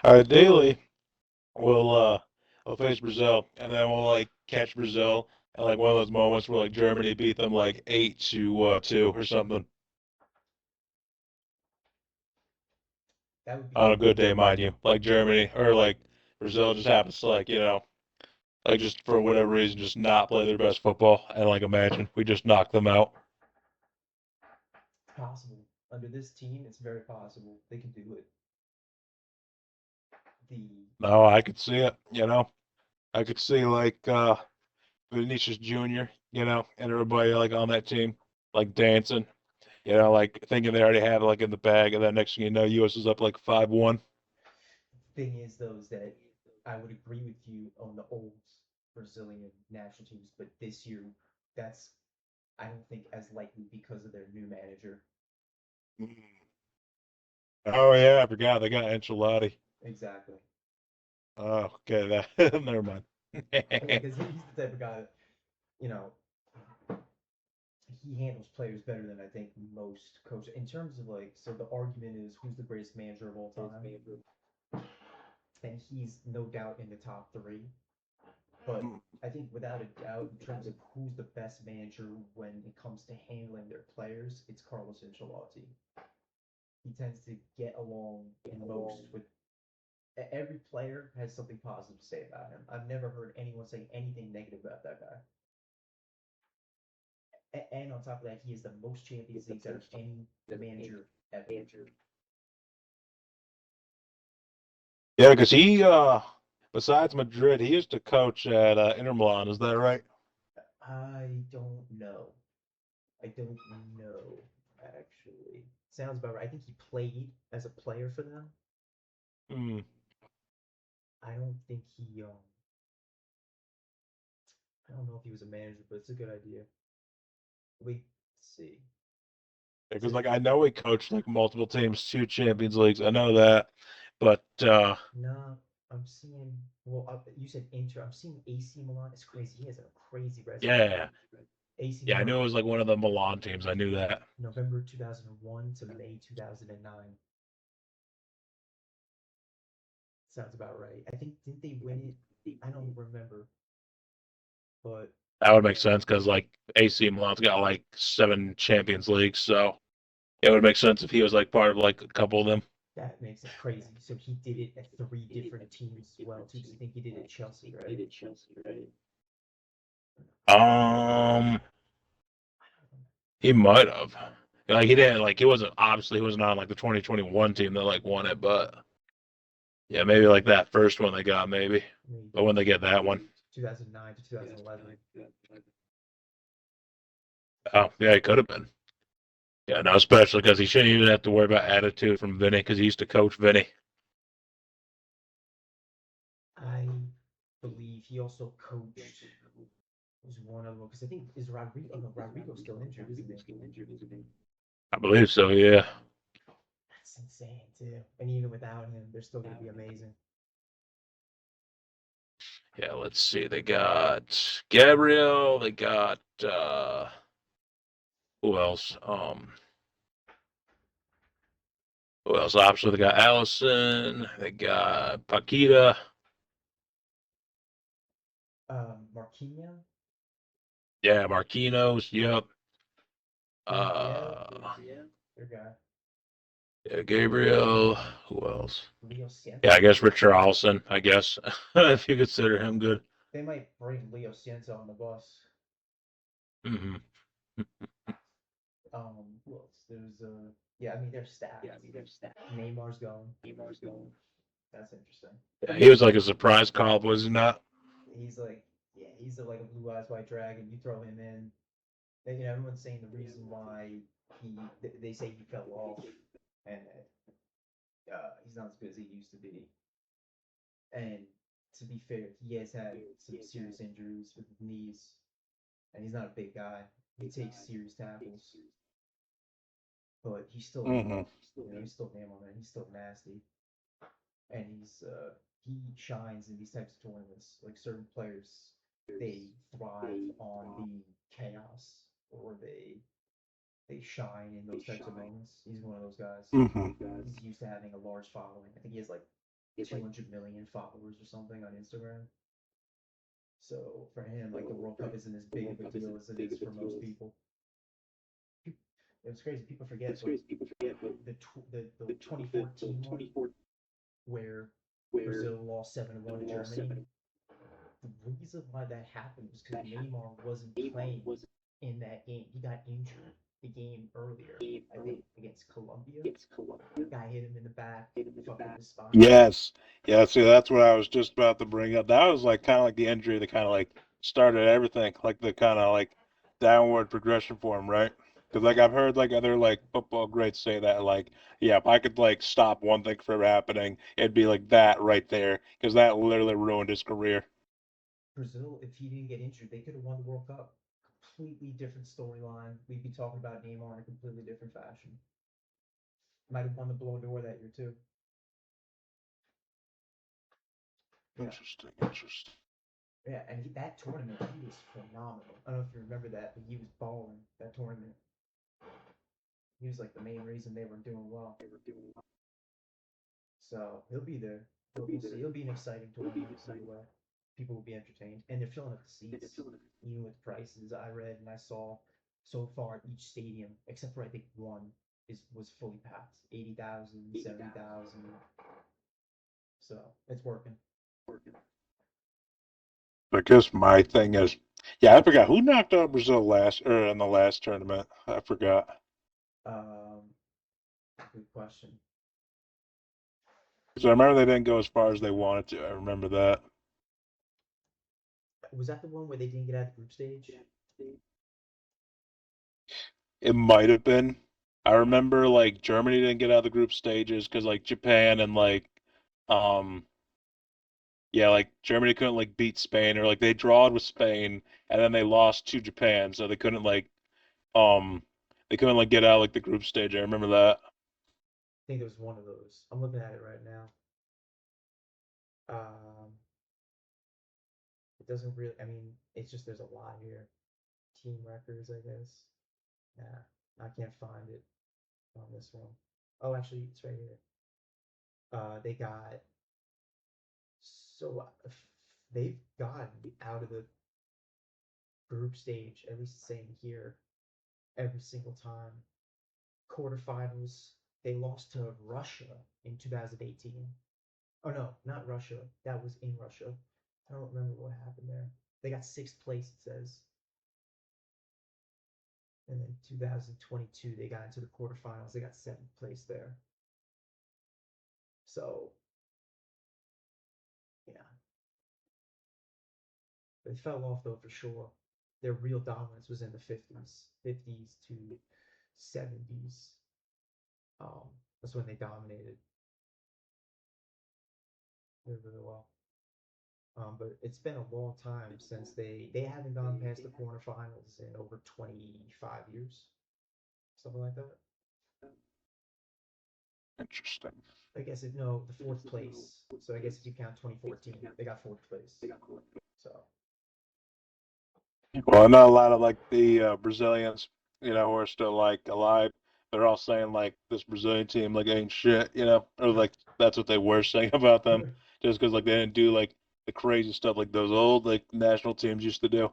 Daily we'll face Brazil, and then we'll like catch Brazil at like one of those moments where like Germany beat them like 8-2 or something That would be on a cool. good day, mind you. Like Germany or like Brazil just happens to like like just for whatever reason just not play their best football, and like imagine we just knock them out. It's possible. Under this team, it's very possible. They can do it. The No, I could see it. I could see like Vinicius Jr. And everybody like on that team like dancing. Like thinking they already have it like in the bag, and then next thing you know, U.S. is up like 5-1. thing is, though, is that I would agree with you on the old Brazilian national teams, but this year, that's I don't think as likely because of their new manager. Oh yeah, I forgot they got Enchilada. Exactly. Oh, okay, that never mind. Yeah, because he's the type of guy that, you know, he handles players better than I think most coaches. In terms of like, so the argument is who's the greatest manager of all time, and he's no doubt in the top three. But I think without a doubt, in terms of who's the best manager when it comes to handling their players, it's Carlos Ancelotti. He tends to get along most with every player has something positive to say about him. I've never heard anyone say anything negative about that guy. And on top of that, he has the most Champions Leagues out of any manager ever. Yeah, because he besides Madrid, he used to coach at Inter Milan. Is that right? I don't know. I don't know, actually. Sounds about right. I think he played as a player for them. Hmm. I don't think I don't know if he was a manager, but it's a good idea. Wait, let's see. Because So, like I know he coached like multiple teams, 2 Champions Leagues. I know that, but no, I'm seeing, well, you said Inter. I'm seeing AC Milan. It's crazy. He has a crazy resume. yeah, AC yeah, I Milan, knew it was like one of the Milan teams. I knew that. November 2001 to May 2009. Sounds about right. I think, didn't they win it? I don't remember, but That would make sense because like AC Milan's got like 7 Champions Leagues, so it would make sense if he was like part of like a couple of them. that makes it crazy. So he did it at three different teams as well, too, because I think he did it at Chelsea, right? Um, he might have. Like he didn't like he wasn't obviously he wasn't on like the 2021 team that like won it, but yeah, maybe like that first one they got maybe. But Maybe when they get that one, 2009 to 2011. oh yeah, he could have been. Yeah, no, especially because he shouldn't even have to worry about attitude from Vinny because he used to coach Vinny. I believe he also coached was one of them because I think is Rodrigo. Oh no, Rodrigo's still injured, isn't he? I believe so. Yeah. That's insane too. And even without him, they're still going to be amazing. Yeah. Let's see. They got Gabriel. They got who else? Who else? Obviously, they got Allison. They got Paquita. Marquinhos, Yeah, Marquinhos. Yep. Gabriel, Uh, their guy. yeah, Gabriel. Who else? Leo Yeah, I Ciento. guess Richard Allison. I guess if you consider him good. They might bring Leo Ciento on the bus. Hmm. Who else? There's yeah, I mean they're stacked. Neymar's going. That's interesting. Yeah, he was like a surprise call, was he not? He's like, yeah, he's like a blue eyes white dragon. You throw him in, everyone's saying the reason why they say he fell off, and he's not as good as he used to be. And to be fair, he has had some serious injuries with his knees, and he's not a big guy. He takes serious tackles, but he's still a Hmm. hammer. He's still a hammer, man. He's still nasty, and he shines in these types of tournaments. Like certain players, they thrive on the chaos, or they shine in those types of moments. He's one of those guys. Hmm. He's used to having a large following. I think he has like 200 million followers or something on Instagram. So for him, like the World Cup isn't as big of a deal as it is for most people. It's crazy. People forget, but the 2014 one where Brazil lost 7-1 to Germany. The reason why that happened was because Neymar wasn't playing in that game. He got injured the game earlier, I think, against Colombia. Guy hit him in the back, fucked up his spine. Yes. Yeah, see, that's what I was just about to bring up. That was like kind of like the injury that kind of like started everything, like the kind of like downward progression for him, right? Because like I've heard like other like football greats say that like, yeah, if I could like stop one thing from happening, it'd be like that right there, because that literally ruined his career. Brazil, if he didn't get injured, they could have won the World Cup. Completely different storyline. We'd be talking about Neymar in a completely different fashion. Might have won the Ballon d'Or that year too. Yeah, Interesting, interesting. yeah, and that tournament, he was phenomenal. I don't know if you remember that, but he was balling that tournament. He was like the main reason they were doing well. So he'll be there. We'll see. It'll be an exciting tournament either way. People will be entertained, and they're filling up the seats. Even with prices, I read and I saw so far each stadium, except for I think one, was fully packed. 80,000, 70,000. So it's working. I guess my thing is, yeah, I forgot who knocked out Brazil last or in the last tournament. I forgot. Um, Good question. So I remember they didn't go as far as they wanted to. I remember that. Was that the one where they didn't get out of the group stage? It might have been. I remember like Germany didn't get out of the group stages because like Japan and like um yeah, like Germany couldn't like beat Spain, or like they drawed with Spain and then they lost to Japan, so um they couldn't like get out like the group stage. I remember that. I think there was one of those. I'm looking at it right now. Um, it doesn't really. I mean, it's just there's a lot here. Team records, I guess. Nah, I can't find it on this one. Oh, actually, it's right here. They got so they've gotten out of the group stage, at least the same here, every single time. Quarterfinals, they lost to Russia in 2018. Oh no, not Russia. That was in Russia. I don't remember what happened there. They got sixth place, it says. And then 2022, they got into the quarterfinals. They got seventh place there. So, yeah, they fell off though for sure. Their real dominance was in the 50s to 70s. Um, that's when they dominated really, really well. But it's been a long time since they haven't gone past the quarterfinals in over 25 years, something like that. Interesting. I guess if no, the fourth place. So I guess if you count 2014, they got fourth place. So Well, I know a lot of like the Brazilians, who are still like alive. They're all saying like this Brazilian team like ain't shit, or like that's what they were saying about them, just because like they didn't do like the crazy stuff like those old like national teams used to do.